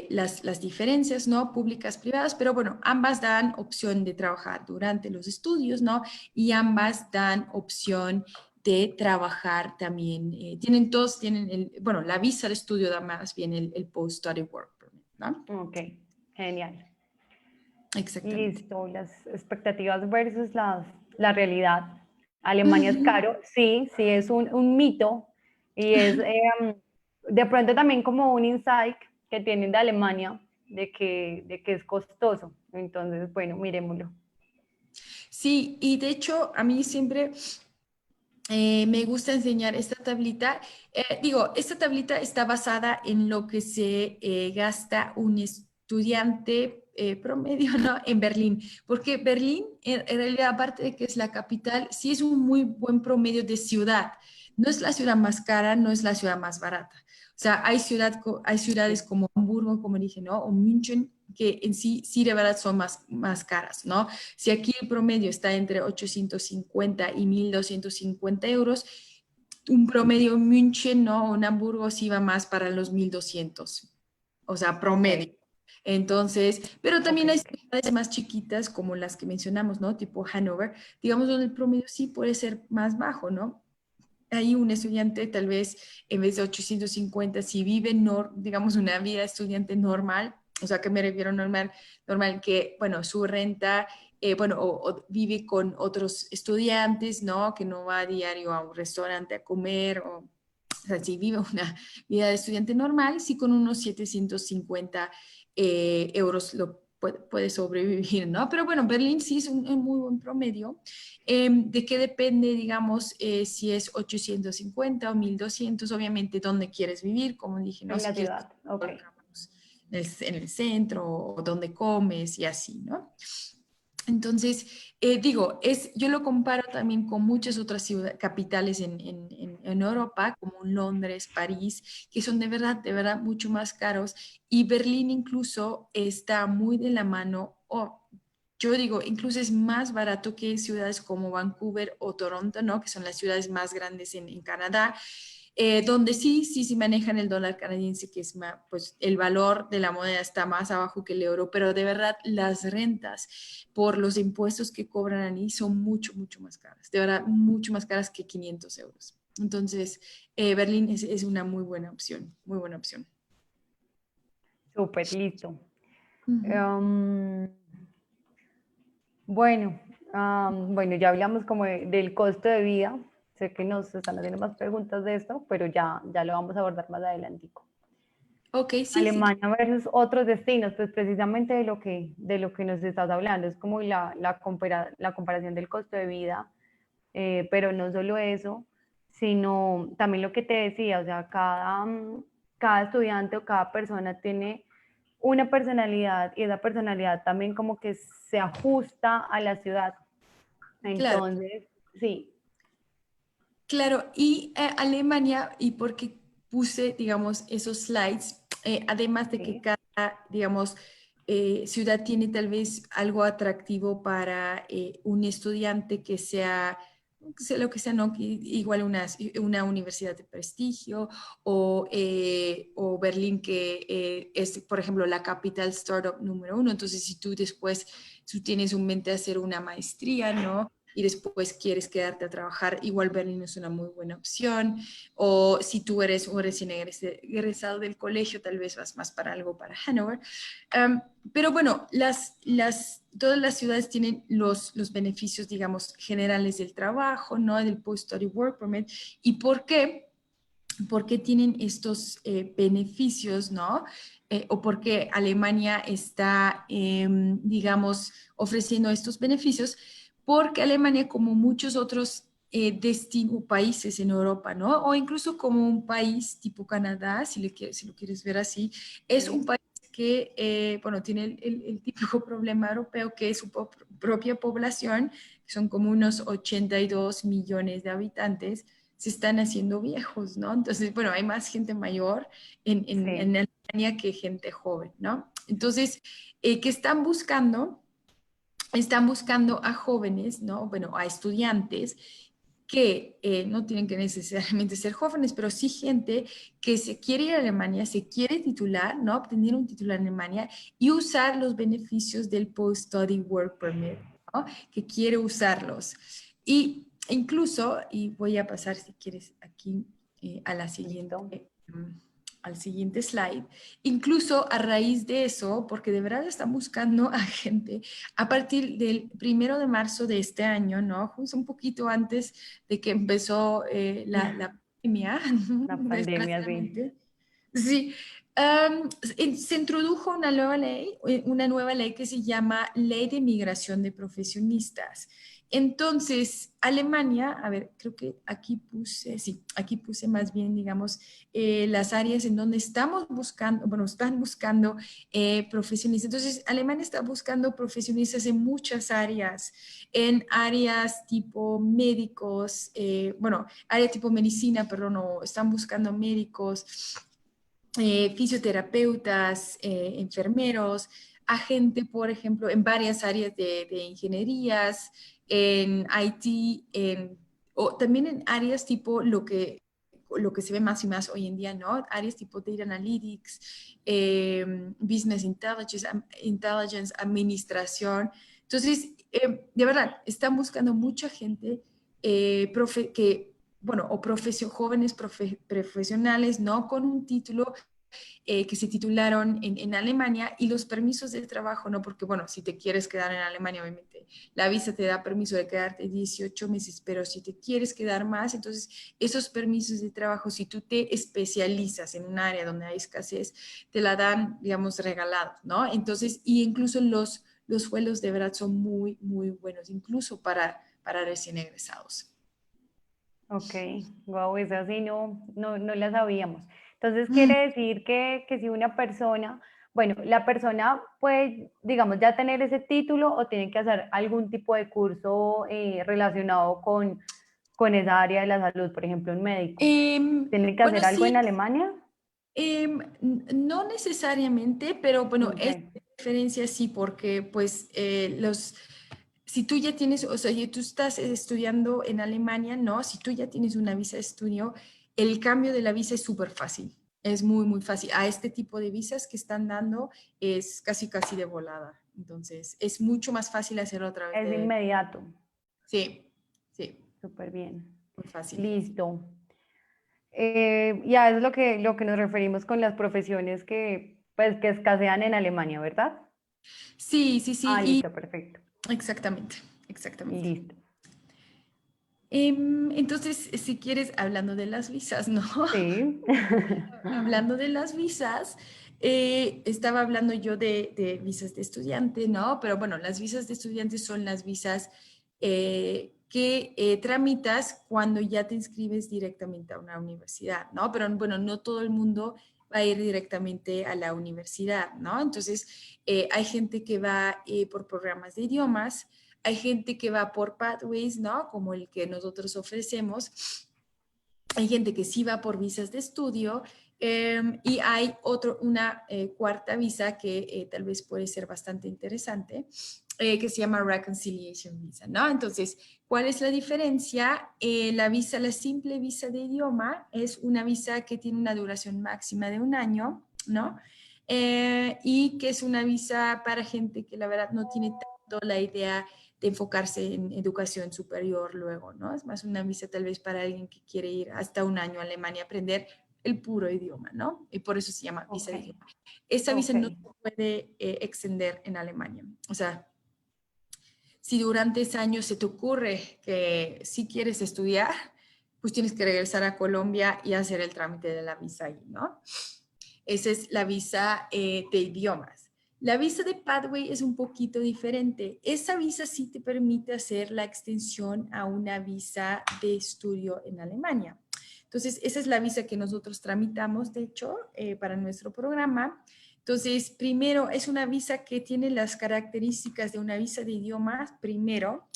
las diferencias, ¿no? Públicas, privadas, pero bueno, ambas dan opción de trabajar durante los estudios, ¿no? Y ambas dan opción de trabajar también. Tienen todos, tienen bueno, la visa de estudio da más bien el Post-Study Work Permit, ¿no? Ok, genial. Exactamente. Listo, las expectativas versus la realidad. Alemania es caro, sí, sí es un mito y es de pronto también como un insight que tienen de Alemania de que es costoso. Entonces, bueno, miremoslo. Sí, y de hecho, a mí siempre me gusta enseñar esta tablita. Digo, esta tablita está basada en lo que se gasta un estudiante promedio, ¿no? En Berlín, porque Berlín, en realidad, aparte de que es la capital, sí es un muy buen promedio de ciudad. No es la ciudad más cara, no es la ciudad más barata. O sea, hay ciudades Sí, como Hamburgo, como dije, ¿no? O München, que en sí, sí de verdad son más caras, ¿no? Si aquí el promedio está entre 850 y 1.250 euros, un promedio en München, ¿no? O en Hamburgo sí va más para los 1.200, o sea, ok, promedio. Entonces, pero ok, también hay ok. ciudades más chiquitas como las que mencionamos, ¿no? Tipo Hanover, digamos, donde el promedio sí puede ser más bajo, ¿no? Ahí un estudiante tal vez en vez de 850, si vive, digamos, una vida de estudiante normal, o sea, que me refiero normal, normal que, bueno, su renta, bueno, o vive con otros estudiantes, ¿no? Que no va a diario a un restaurante a comer, o sea, si vive una vida de estudiante normal, sí con unos 750 euros lo puede sobrevivir, ¿no? Pero bueno, Berlín sí es un muy buen promedio. ¿De qué depende, digamos, si es 850 o 1.200? Obviamente, dónde quieres vivir, como dije, ¿no? En Si la quieres ciudad, ok. en el centro o donde comes y así, ¿no? Entonces, digo, yo lo comparo también con muchas otras capitales en Europa, como Londres, París, que son de verdad, mucho más caros. Y Berlín incluso está muy de la mano, o yo digo, incluso es más barato que ciudades como Vancouver o Toronto, ¿no? Que son las ciudades más grandes en Canadá. Donde sí manejan el dólar canadiense, que es más, pues el valor de la moneda está más abajo que el euro, pero de verdad las rentas por los impuestos que cobran ahí son mucho más caras, de verdad, mucho más caras que 500 euros. Entonces, Berlín es una muy buena opción, muy buena opción. Súper, listo. Ujú. Bueno, bueno, ya hablamos como del costo de vida. Sé que nos están haciendo más preguntas de esto, pero ya lo vamos a abordar más adelantico. Ok, sí. Alemania versus otros destinos, pues precisamente de lo que nos estás hablando, es como la comparación del costo de vida, pero no solo eso, sino también lo que te decía, o sea, cada estudiante o cada persona tiene una personalidad y esa personalidad también como que se ajusta a la ciudad. Claro, Entonces, sí, claro. Y Alemania, y porque puse, digamos, esos slides, además de que sí, cada, digamos, ciudad tiene tal vez algo atractivo para un estudiante que sea lo que sea, ¿no? Igual una universidad de prestigio o Berlín, que es, por ejemplo, la capital startup número uno. Entonces, si tú después tú tienes un mente hacer una maestría, ¿no? y después quieres quedarte a trabajar, igual Berlín es una muy buena opción. O si tú eres un recién egresado del colegio, tal vez vas más para algo para Hannover. Pero bueno, todas las ciudades tienen los beneficios, digamos, generales del trabajo, ¿no? Del Post-Study Work Permit. ¿Y por qué? ¿Por qué tienen estos beneficios, no? O por qué Alemania está, digamos, ofreciendo estos beneficios, porque Alemania, como muchos otros países en Europa, ¿no? O incluso como un país tipo Canadá, si lo quieres ver así, es un Sí. país que, bueno, tiene el típico problema europeo, que es su propia población, que son como unos 82 millones de habitantes, se están haciendo viejos, ¿no? Entonces, bueno, hay más gente mayor en Sí. Alemania que gente joven, ¿no? Entonces, ¿qué están buscando? Están buscando a jóvenes, ¿no? Bueno, a estudiantes que no tienen que necesariamente ser jóvenes, pero sí gente que se quiere ir a Alemania, se quiere titular, ¿no? Obtener un título en Alemania y usar los beneficios del Post-Study Work Permit, ¿no? Que quiere usarlos. Y incluso, y voy a pasar si quieres aquí a la Listo. siguiente, al siguiente slide, incluso a raíz de eso, porque de verdad están buscando a gente a partir del 1 de marzo de este año, ¿no? Justo un poquito antes de que empezó la pandemia, La pandemia, sí. desgraciadamente. Sí, se introdujo una nueva ley que se llama Ley de Migración de Profesionistas. Entonces, Alemania, a ver, creo que aquí puse, sí, aquí puse más bien, digamos, las áreas en donde estamos buscando, bueno, están buscando profesionistas. Entonces, Alemania está buscando profesionistas en muchas áreas, en áreas tipo médicos, bueno, área tipo medicina, perdón, no, están buscando médicos, fisioterapeutas, enfermeros, a gente, por ejemplo, en varias áreas de ingenierías, en IT, o también en áreas tipo lo que se ve más y más hoy en día, ¿no? Áreas tipo Data Analytics, Business Intelligence, Administración. Entonces, de verdad, están buscando mucha gente que, bueno, o jóvenes profesionales, ¿no? Con un título que se titularon en Alemania y los permisos de trabajo, ¿no? Porque, bueno, si te quieres quedar en Alemania, obviamente, la visa te da permiso de quedarte 18 meses, pero si te quieres quedar más, entonces esos permisos de trabajo, si tú te especializas en un área donde hay escasez, te la dan, digamos, regalado, ¿no? Entonces, y incluso los sueldos de verdad son muy, muy buenos, incluso para recién egresados. Ok, wow, esa sí no la sabíamos. Entonces quiere decir que si una persona, bueno, la persona puede, digamos, ya tener ese título o tiene que hacer algún tipo de curso relacionado con esa área de la salud, por ejemplo, un médico. ¿Tiene que Bueno, hacer algo en sí, Alemania? no necesariamente, pero bueno, Ok, es diferencia sí, porque pues si tú ya tienes, o sea, si tú estás estudiando en Alemania, ¿no? Si tú ya tienes una visa de estudio, el cambio de la visa es súper fácil, es muy, muy fácil. A este tipo de visas que están dando es casi, casi de volada. Entonces, es mucho más fácil hacerlo a través es de... inmediato, Sí, sí, súper bien. muy fácil. Listo. Ya es lo que nos referimos con las profesiones que, pues, que escasean en Alemania, ¿verdad? Sí, sí, Ah, sí, y listo, perfecto. exactamente, exactamente. Listo. Entonces, si quieres, hablando de las visas, ¿no? Sí. Hablando de las visas, estaba hablando yo de visas de estudiante, ¿no? Pero bueno, las visas de estudiante son las visas que tramitas cuando ya te inscribes directamente a una universidad, ¿no? Pero bueno, no todo el mundo va a ir directamente a la universidad, ¿no? Entonces, hay gente que va por programas de idiomas, hay gente que va por pathways, ¿no? Como el que nosotros ofrecemos. Hay gente que sí va por visas de estudio y hay una cuarta visa que tal vez puede ser bastante interesante, que se llama Reconciliation Visa, ¿no? Entonces, ¿cuál es la diferencia? La simple visa de idioma es una visa que tiene una duración máxima de un año, ¿no? Y que es una visa para gente que la verdad no tiene tanto la idea de enfocarse en educación superior luego, ¿no? Es más una visa tal vez para alguien que quiere ir hasta un año a Alemania a aprender el puro idioma, ¿no? Y por eso se llama visa Ok, de idioma. Esa visa ok. no se puede extender en Alemania. O sea, si durante ese año se te ocurre que si quieres estudiar, pues tienes que regresar a Colombia y hacer el trámite de la visa ahí, ¿no? Esa es la visa de idiomas. La visa de Pathway es un poquito diferente. Esa visa sí te permite hacer la extensión a una visa de estudio en Alemania. Entonces, esa es la visa que nosotros tramitamos, de hecho, para nuestro programa. Entonces, primero, es una visa que tiene las características de una visa de idiomas, primero.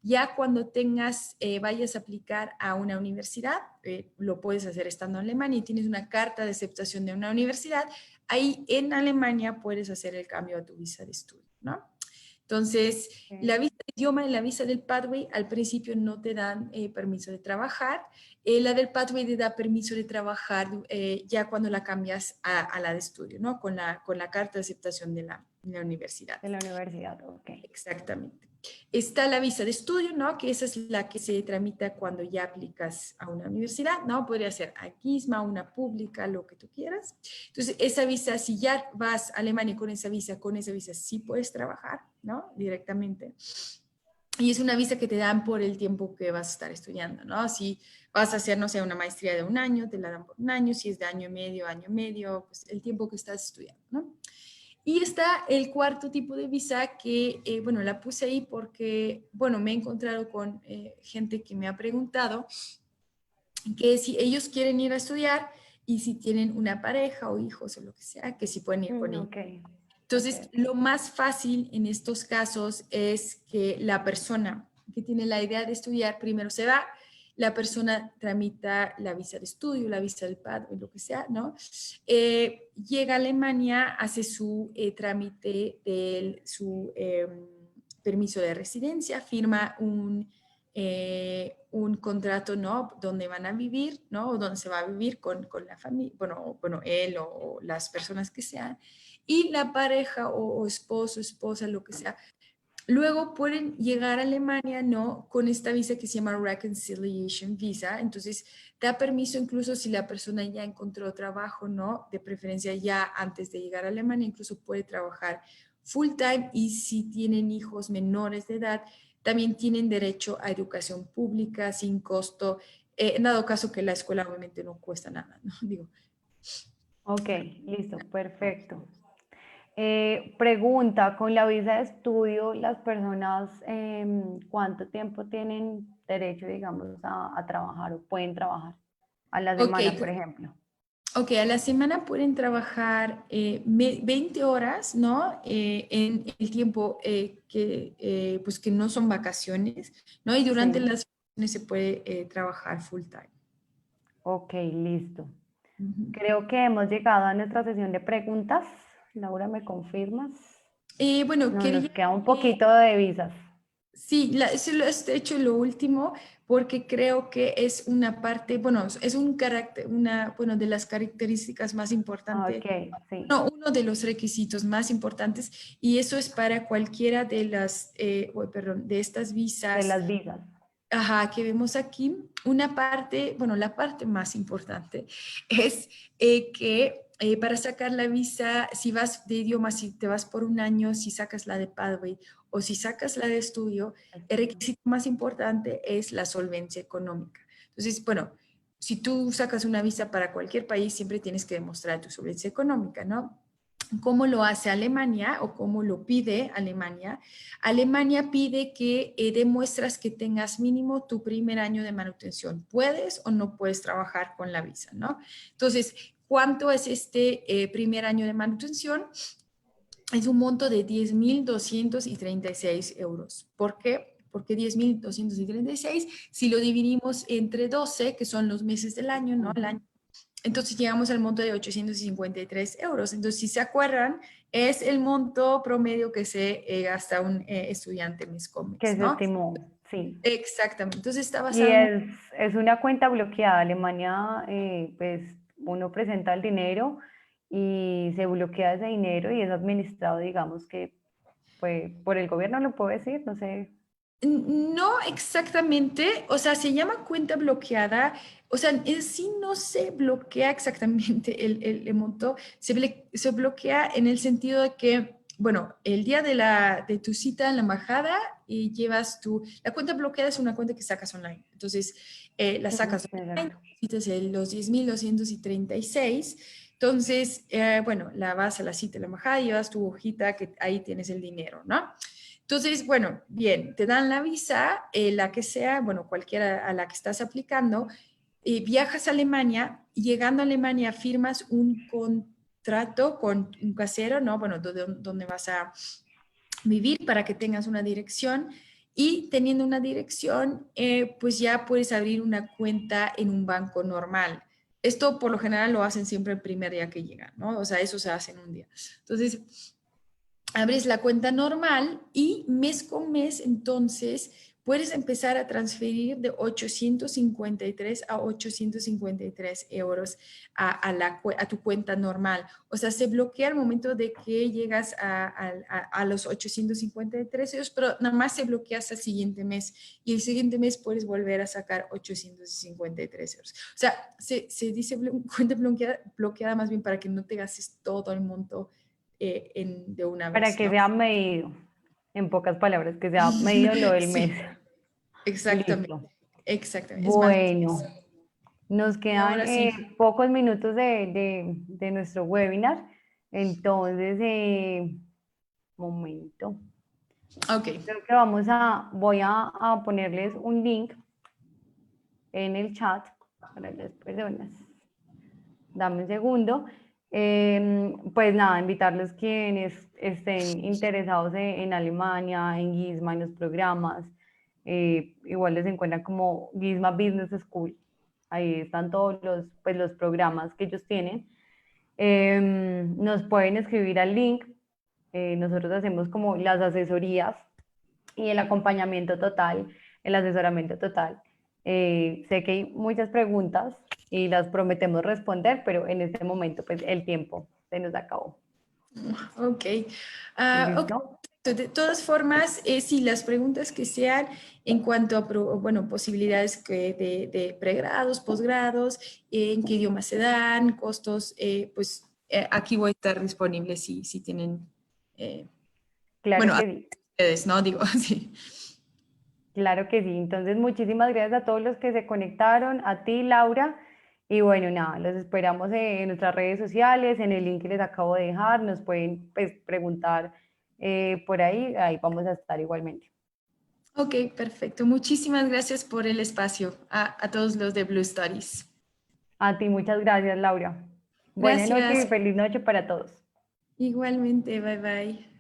Ya cuando vayas a aplicar a una universidad, lo puedes hacer estando en Alemania y tienes una carta de aceptación de una universidad, ahí en Alemania puedes hacer el cambio a tu visa de estudio, ¿no? Entonces, la visa de idioma y la visa del Pathway al principio no te dan permiso de trabajar. La del Pathway te da permiso de trabajar ya cuando la cambias a la de estudio, ¿no? Con la carta de aceptación de la universidad. De la universidad, ok. Exactamente. Está la visa de estudio, ¿no? Que esa es la que se tramita cuando ya aplicas a una universidad, ¿no? Podría ser aquí misma, una pública, lo que tú quieras. Entonces, esa visa, si ya vas a Alemania con esa visa sí puedes trabajar, ¿no? Directamente. Y es una visa que te dan por el tiempo que vas a estar estudiando, ¿no? Si vas a hacer, no sé, una maestría de un año, te la dan por un año. Si es de año y medio, pues el tiempo que estás estudiando, ¿no? Y está el cuarto tipo de visa que, bueno, la puse ahí porque, bueno, me he encontrado con gente que me ha preguntado que si ellos quieren ir a estudiar y si tienen una pareja o hijos o lo que sea, que si pueden ir con ellos. Ok, ok, Entonces, ok. lo más fácil en estos casos es que la persona que tiene la idea de estudiar primero se va, la persona tramita la visa de estudio, la visa del padre, lo que sea, ¿no? Llega a Alemania, hace su trámite de su permiso de residencia, firma un contrato, ¿no? Donde van a vivir, ¿no? O donde se va a vivir con la familia, bueno, él o las personas que sean, y la pareja o esposo, esposa, lo que sea. Luego pueden llegar a Alemania, ¿no? Con esta visa que se llama Reconciliation Visa. Entonces, da permiso incluso si la persona ya encontró trabajo, ¿no? De preferencia ya antes de llegar a Alemania, incluso puede trabajar full time y si tienen hijos menores de edad, también tienen derecho a educación pública sin costo, en dado caso que la escuela obviamente no cuesta nada, ¿no? Digo, Ok, listo, perfecto. Pregunta, con la visa de estudio, las personas, ¿cuánto tiempo tienen derecho, digamos, a trabajar o pueden trabajar a la ok, semana, por ejemplo? ok, a la semana pueden trabajar 20 horas, ¿no? En el tiempo pues que no son vacaciones, ¿no? Y durante Sí, las vacaciones se puede trabajar full time. ok, listo. Ujú. Creo que hemos llegado a nuestra sesión de preguntas. Laura, ¿me confirmas? Bueno, No, nos quería, queda un eh, poquito de visas. sí, eso lo he hecho lo último porque creo que es una parte, bueno, es un carácter, bueno, de las características más importantes. Ok, sí, No, uno de los requisitos más importantes y eso es para cualquiera de perdón, de estas de visas, las visas. ajá, que vemos aquí. Una parte, bueno, la parte más importante es que para sacar la visa, si vas de idioma, si te vas por un año, si sacas la de Pathway o si sacas la de estudio, el requisito más importante es la solvencia económica. Entonces, bueno, si tú sacas una visa para cualquier país, siempre tienes que demostrar tu solvencia económica, ¿no? ¿Cómo lo hace Alemania o cómo lo pide Alemania? Alemania pide que demuestras que tengas mínimo tu primer año de manutención. ¿Puedes o no puedes trabajar con la visa, no? Entonces, ¿cuánto es este primer año de manutención? Es un monto de 10.236 euros. ¿Por qué? Porque 10.236, si lo dividimos entre 12, que son los meses del año, ¿no? El Ujú. año, entonces llegamos al monto de 853 euros. Entonces, si se acuerdan, es el monto promedio que se gasta un estudiante mes con Que mes, se ¿no? estimó, sí. Exactamente. Entonces, está Y basado es una cuenta bloqueada. Alemania, pues uno presenta el dinero y se bloquea ese dinero y es administrado, digamos que pues, por el gobierno, lo puedo decir, no sé. No exactamente, o sea, se llama cuenta bloqueada, o sea, en sí no se bloquea exactamente el monto, se bloquea en el sentido de que, bueno, el día de tu cita en la embajada y llevas la cuenta bloqueada es una cuenta que sacas online, entonces la sacas online, Exacto. citas los 10.236, entonces, bueno, la vas a la cita en la embajada, llevas tu hojita que ahí tienes el dinero, ¿no? Entonces, bueno, bien, te dan la visa, la que sea, bueno, cualquiera a la que estás aplicando, viajas a Alemania y llegando a Alemania firmas un contrato con un casero, ¿no? Bueno, donde vas a vivir para que tengas una dirección y teniendo una dirección, pues ya puedes abrir una cuenta en un banco normal. Esto por lo general lo hacen siempre el primer día que llegan, ¿no? O sea, eso se hace en un día. Entonces, abres la cuenta normal y mes con mes, entonces, puedes empezar a transferir de 853 a 853 euros a tu cuenta normal. O sea, se bloquea al momento de que llegas a los 853 euros, pero nada más se bloquea hasta el siguiente mes. Y el siguiente mes puedes volver a sacar 853 euros. O sea, se dice cuenta bloqueada más bien para que no te gastes todo el monto de una Para vez, que ¿no? sea medido, en pocas palabras, que sea medido lo del mes. Sí, exactamente, Listo. exactamente. Es más, Bueno, nos y quedan ahora sí. pocos minutos de nuestro webinar. Entonces, momento. Ok, Creo que voy a ponerles un link en el chat para las personas. Dame un segundo. Pues nada, invitarles quienes estén interesados en Alemania, en GISMA, en los programas. Igual les encuentran como GISMA Business School. Ahí están todos pues, los programas que ellos tienen. Nos pueden escribir al link. Nosotros hacemos como las asesorías y el acompañamiento total, el asesoramiento total. Sé que hay muchas preguntas y las prometemos responder, pero en este momento pues el tiempo se nos acabó. ok. Ok. ¿Listo? De todas formas, sí, las preguntas que sean en cuanto a, bueno, posibilidades de pregrados, posgrados, en qué idiomas se dan, costos, pues aquí voy a estar disponible si tienen, Claro bueno, a que sí, ustedes, ¿no? Digo, sí. claro que sí. Entonces, muchísimas gracias a todos los que se conectaron, a ti, Laura. Y bueno, nada, los esperamos en nuestras redes sociales, en el link que les acabo de dejar. Nos pueden pues, preguntar por ahí, ahí vamos a estar igualmente. Ok, perfecto. Muchísimas gracias por el espacio a todos los de Blue Stories. A ti, muchas gracias, Laura. Buenas noches y Gracias. feliz noche para todos. Igualmente, bye bye.